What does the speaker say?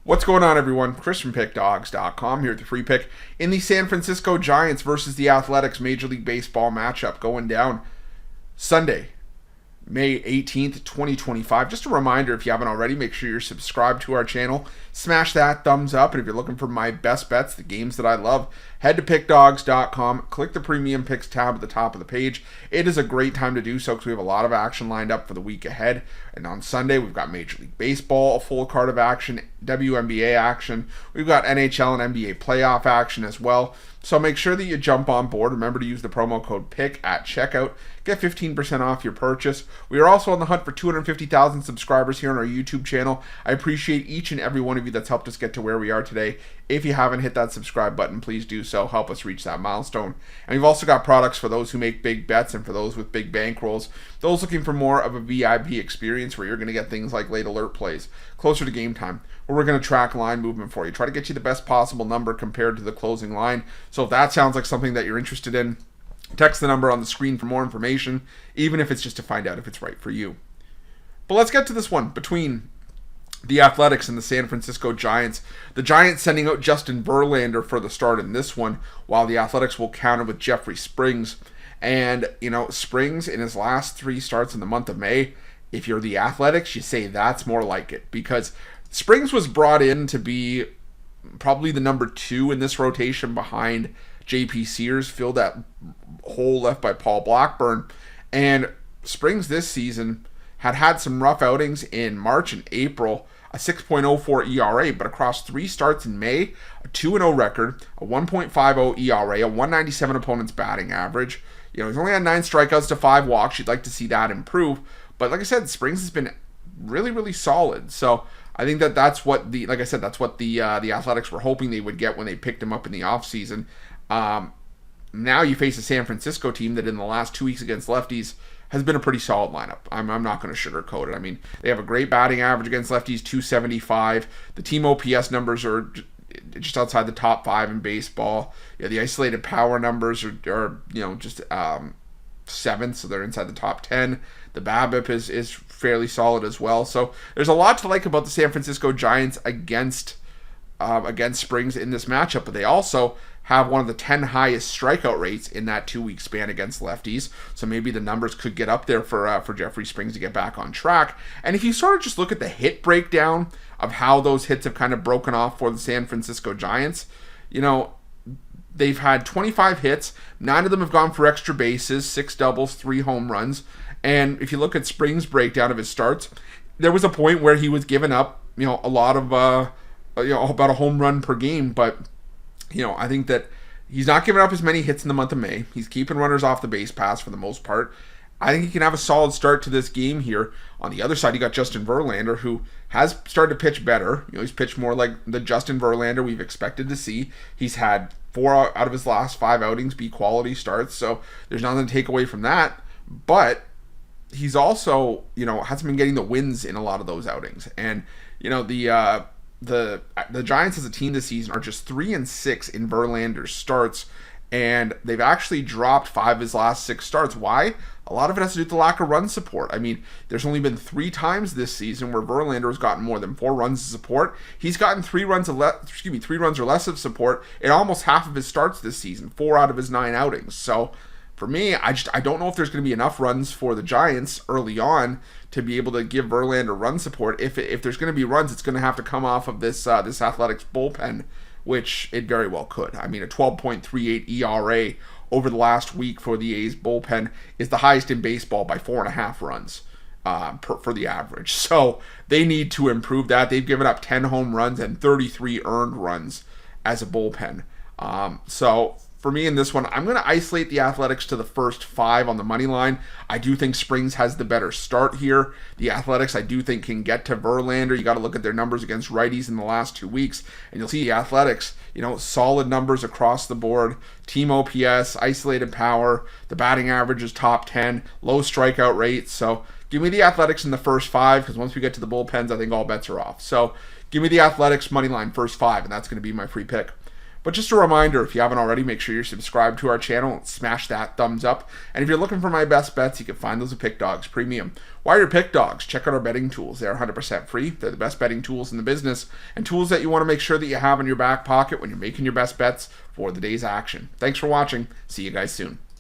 What's going on, everyone? Chris from Pickdawgz.com here with the free pick in the San Francisco Giants versus the Athletics Major League Baseball matchup going down Sunday, May 18th, 2025. Just a reminder, if you haven't already, make sure you're subscribed to our channel. Smash that thumbs up. And if you're looking for my best bets, the games that I love, head to Pickdawgz.com. Click the Premium Picks tab at the top of the page. It is a great time to do so because we have a lot of action lined up for the week ahead. And on Sunday, we've got Major League Baseball, a full card of action, WNBA action. We've got NHL and NBA playoff action as well. So make sure that you jump on board. Remember to use the promo code PICK at checkout. Get 15% off your purchase. We are also on the hunt for 250,000 subscribers here on our YouTube channel. I appreciate each and every one of you that's helped us get to where we are today. If you haven't hit that subscribe button, please do so. Help us reach that milestone. And we've also got products for those who make big bets and for those with big bankrolls. Those looking for more of a VIP experience where you're going to get things like late alert plays, closer to game time, where we're going to track line movement for you. Try to get you the best possible number compared to the closing line. So if that sounds like something that you're interested in, text the number on the screen for more information, even if it's just to find out if it's right for you. But let's get to this one between the Athletics and the San Francisco Giants. The Giants sending out Justin Verlander for the start in this one, while the Athletics will counter with Jeffrey Springs. And, Springs in his last 3 starts in the month of May, if you're the Athletics, you say that's more like it. Because Springs was brought in to be probably the number 2 in this rotation behind J.P. Sears, filled that hole left by Paul Blackburn. And Springs this season had some rough outings in March and April, a 6.04 ERA, but across 3 starts in May, a 2-0 record, a 1.50 ERA, a 197 opponent's batting average. He's only had 9 strikeouts to 5 walks. You'd like to see that improve. But like I said, Springs has been really, really solid. So I think that's what the Athletics were hoping they would get when they picked him up in the offseason. Now you face a San Francisco team that in the last 2 weeks against lefties has been a pretty solid lineup. I'm not going to sugarcoat it. I mean, they have a great batting average against lefties, 275. The team OPS numbers are just outside the top 5 in baseball. The isolated power numbers are just 7th, so they're inside the top 10. The BABIP is fairly solid as well. So there's a lot to like about the San Francisco Giants against Springs in this matchup, but they also have one of the 10 highest strikeout rates in that 2-week span against lefties. So maybe the numbers could get up there for Jeffrey Springs to get back on track. And if you sort of just look at the hit breakdown of how those hits have kind of broken off for the San Francisco Giants, they've had 25 hits. 9 of them have gone for extra bases, 6 doubles, 3 home runs. And if you look at Springs' breakdown of his starts, there was a point where he was giving up, a lot of, about a home run per game. But, I think that he's not giving up as many hits in the month of May. He's keeping runners off the base paths for the most part. I think he can have a solid start to this game here. On the other side, you got Justin Verlander, who has started to pitch better. He's pitched more like the Justin Verlander we've expected to see. He's had 4 out of his last 5 outings be quality starts, so there's nothing to take away from that. But he's also, hasn't been getting the wins in a lot of those outings. And, the Giants as a team this season are just 3-6 in Verlander's starts, and they've actually dropped 5 of his last 6 starts. Why? A lot of it has to do with the lack of run support. I mean, there's only been 3 times this season where Verlander has gotten more than 4 runs of support. He's gotten 3 runs or less of support in almost half of his starts this season, 4 out of his 9 outings. So for me, I don't know if there's going to be enough runs for the Giants early on to be able to give Verlander run support. If there's going to be runs, it's going to have to come off of this Athletics bullpen, which it very well could. I mean, a 12.38 ERA over the last week for the A's bullpen is the highest in baseball by 4.5 runs for the average. So they need to improve that. They've given up 10 home runs and 33 earned runs as a bullpen. So for me in this one, I'm going to isolate the Athletics to the first 5 on the money line. I do think Springs has the better start here. The Athletics, I do think, can get to Verlander. You got to look at their numbers against righties in the last 2 weeks, and you'll see the Athletics, solid numbers across the board. Team OPS, isolated power, the batting average is top 10, low strikeout rate. So give me the Athletics in the first 5, because once we get to the bullpens, I think all bets are off. So give me the Athletics money line first 5, and that's going to be my free pick. But just a reminder, if you haven't already, make sure you're subscribed to our channel and smash that thumbs up. And if you're looking for my best bets, you can find those at Pick Dawgz Premium. While you're Pick Dawgz, check out our betting tools. They're 100% free. They're the best betting tools in the business, and tools that you want to make sure that you have in your back pocket when you're making your best bets for the day's action. Thanks for watching. See you guys soon.